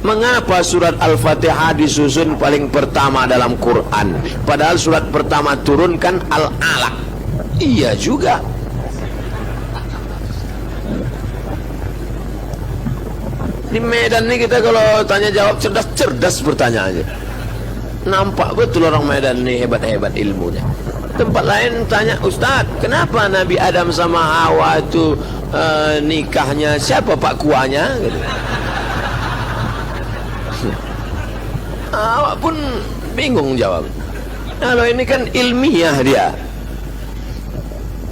Mengapa surat Al-Fatihah disusun paling pertama dalam Quran? Padahal surat pertama turunkan Al-Alaq. Iya juga. Di Medan nih kita kalau tanya jawab cerdas bertanya aja. Nampak betul orang Medan nih hebat-hebat ilmunya. Tempat lain tanya, Ustadz, kenapa Nabi Adam sama Hawa itu nikahnya siapa pak kuahnya? Gitu. Awak pun bingung jawab. Kalau ini kan ilmiah dia.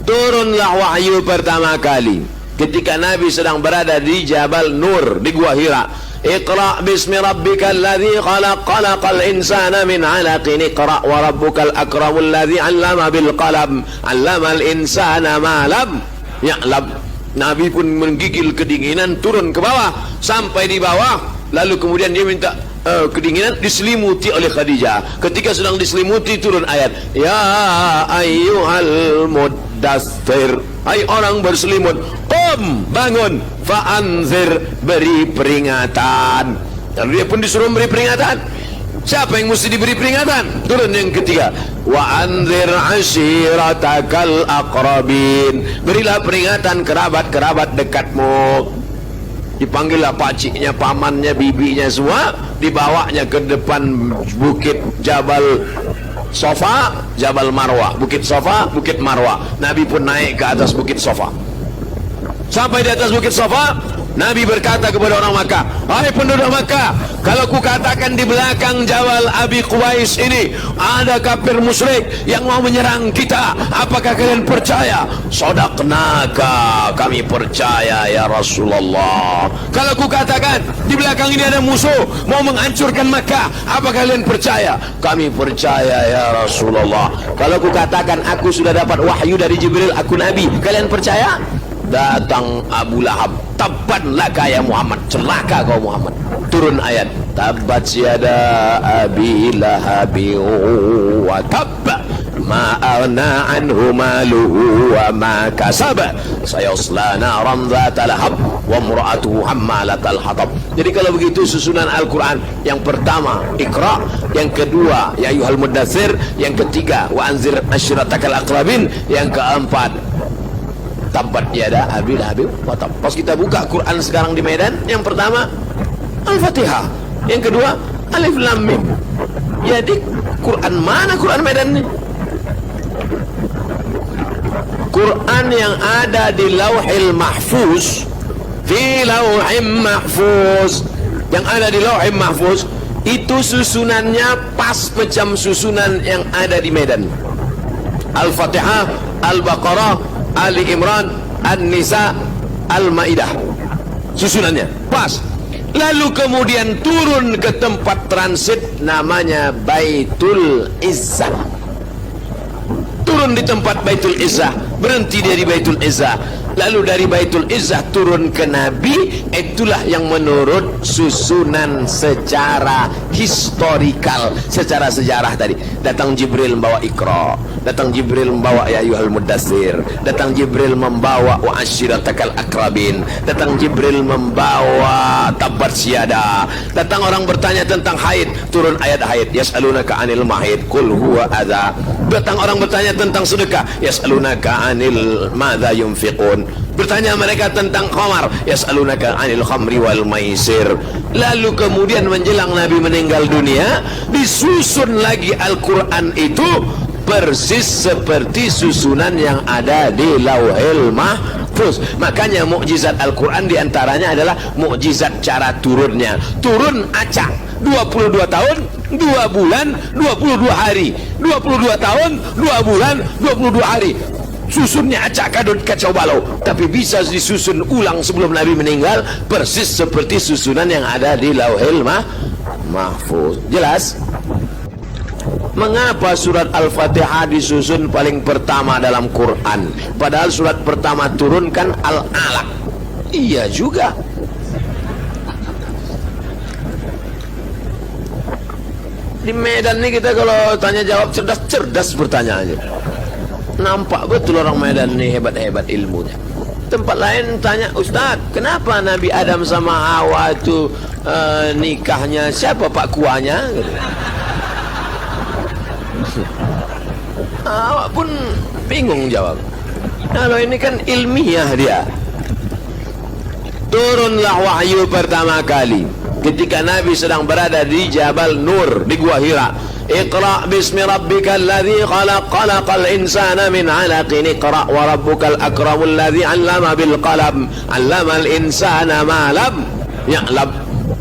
Turunlah wahyu pertama kali ketika Nabi sedang berada di Jabal Nur di Gua Hira. Iqra bismi rabbikal ladzi khalaq, khalaqal insana min 'alaqin, iqra wa rabbukal akramul ladzi 'allama bil qalam, 'allamal insana ma lam ya'lam. Nabi pun menggigil kedinginan, turun ke bawah sampai di bawah, lalu kemudian dia minta kedinginan, diselimuti oleh Khadijah. Ketika sedang diselimuti turun ayat, ya ayyuhal muddatsir, hai orang berselimut, qum, bangun, fa'anzir, beri peringatan. Lalu dia pun disuruh beri peringatan. Siapa yang mesti diberi peringatan? Turun yang ketiga, wa anzir ashiratakal aqrabin, berilah peringatan kerabat-kerabat dekatmu. Dipanggillah pakciknya, pamannya, bibinya semua, dibawanya ke depan bukit Jabal Sofa, Jabal Marwah, bukit Sofa, bukit Marwah. Nabi pun naik ke atas bukit Sofa. Sampai di atas bukit Sofa, Nabi berkata kepada orang Makkah, hai penduduk Makkah, kalau ku katakan di belakang Jabal Abi Quwais ini ada kafir musyrik yang mau menyerang kita, apakah kalian percaya? Sadaqnaka, kami percaya ya Rasulullah. Kalau ku katakan di belakang ini ada musuh mau menghancurkan Makkah, apakah kalian percaya? Kami percaya ya Rasulullah. Kalau ku katakan aku sudah dapat wahyu dari Jibril, aku Nabi, kalian percaya? Datang Abu Lahab, tabban laka ya Muhammad, celaka kau Muhammad. Turun ayat, tabbat yada abi lahabi wa tabba ma aghna anhu maluhu wa ma kasaba sayasla naran dzata lahab wa imra'atuhu hammalatal hatab. Jadi kalau begitu susunan Al-Quran, yang pertama Iqra, yang kedua ya ayyuhal muddatsir, yang ketiga wa anzir ashiratakal aqrabin, yang keempat tabbat yada abi lahabin wa tab. Pas kita buka Quran sekarang di Medan, yang pertama Al-Fatihah, yang kedua Alif Lam Mim. Jadi Quran mana Quran Medan ini? Quran yang ada di Lauhil Mahfuz, fi Lauhim Mahfuz, yang ada di Lauhim Mahfuz itu susunannya pas macam susunan yang ada di Medan. Al-Fatihah, Al-Baqarah, Ali Imran, An-Nisa, Al-Maidah, susunannya pas. Lalu kemudian turun ke tempat transit namanya Baitul Izzah. Turun di tempat Baitul Izzah, berhenti dari Baitul Izzah. Lalu dari Baitul Izzah turun ke Nabi. Itulah yang menurut susunan secara historikal, secara sejarah tadi. Datang Jibril membawa Iqra, datang Jibril membawa ya ayyuhal muddatsir, datang Jibril membawa wa ashiratakal akrabin, datang Jibril membawa tabbat syada. Datang orang bertanya tentang haid, turun ayat haid, yas'alunaka 'anil mahid qul huwa adza. Datang orang bertanya tentang sedekah, yas'alunaka 'anil madza yunfiqun. Bertanya mereka tentang khamar, yas'alunaka 'anil khamri wal maisir. Lalu kemudian menjelang Nabi meninggal dunia, disusun lagi Al-Quran itu persis seperti susunan yang ada di Lauhil Mahfuz. Makanya mukjizat Al-Quran diantaranya adalah mukjizat cara turunnya. Turun acak 22 tahun 2 bulan 22 hari, 22 tahun 2 bulan 22 hari. Susunnya acak kadut kacau balau, tapi bisa disusun ulang sebelum Nabi meninggal persis seperti susunan yang ada di Lauhil Mahfuz. Jelas? Mengapa surat Al-Fatihah disusun paling pertama dalam Quran? Padahal surat pertama turunkan Al-Alaq. Iya juga. Di Medan nih kita kalau tanya jawab cerdas bertanya aja. Nampak betul orang Medan nih hebat-hebat ilmunya. Tempat lain tanya, Ustadz, kenapa Nabi Adam sama Hawa itu nikahnya siapa Pak Kuahnya? Gitu. Awak pun bingung jawab. Kalau ini kan ilmiah dia. Turunlah wahyu pertama kali ketika Nabi sedang berada di Jabal Nur di Gua Hira. Iqra bismi rabbikal ladzi khalaq khalaqal insana min 'alaqin iqra wa rabbukal akramul ladzi 'allama bil qalam 'allamal insana ma lam ya'lam.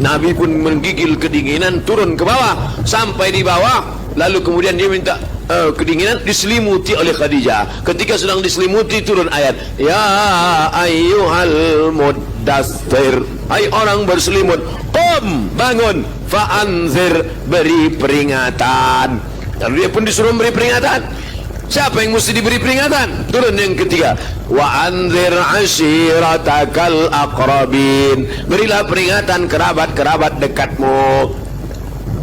Nabi pun menggigil kedinginan, turun ke bawah sampai di bawah, lalu kemudian dia minta kedinginan diselimuti oleh Khadijah. Ketika sedang diselimuti turun ayat, ya ayyuhal muddatsir, hai orang berselimut, qum, bangun, fa'anzir, beri peringatan. Lalu dia pun disuruh beri peringatan. Siapa yang mesti diberi peringatan? Turun yang ketiga, wa anzir ashiratakal aqrabin, berilah peringatan kerabat-kerabat dekatmu.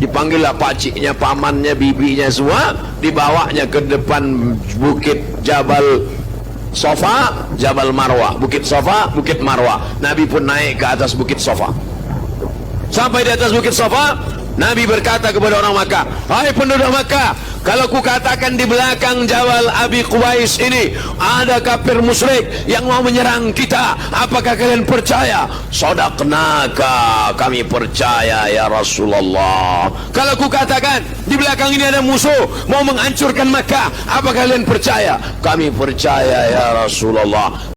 Dipanggillah pakciknya, pamannya, bibinya semua, dibawanya ke depan bukit Jabal Safa, Jabal Marwah, bukit Safa, bukit Marwah. Nabi pun naik ke atas bukit Safa. Sampai di atas bukit Safa, Nabi berkata kepada orang Makkah, hai penduduk Makkah, kalau ku katakan di belakang Jabal Abi Qubais ini ada kafir musyrik yang mau menyerang kita, apakah kalian percaya? Sadaqnaka, kami percaya ya Rasulullah. Kalau ku katakan di belakang ini ada musuh mau menghancurkan Makkah, apakah kalian percaya? Kami percaya ya Rasulullah.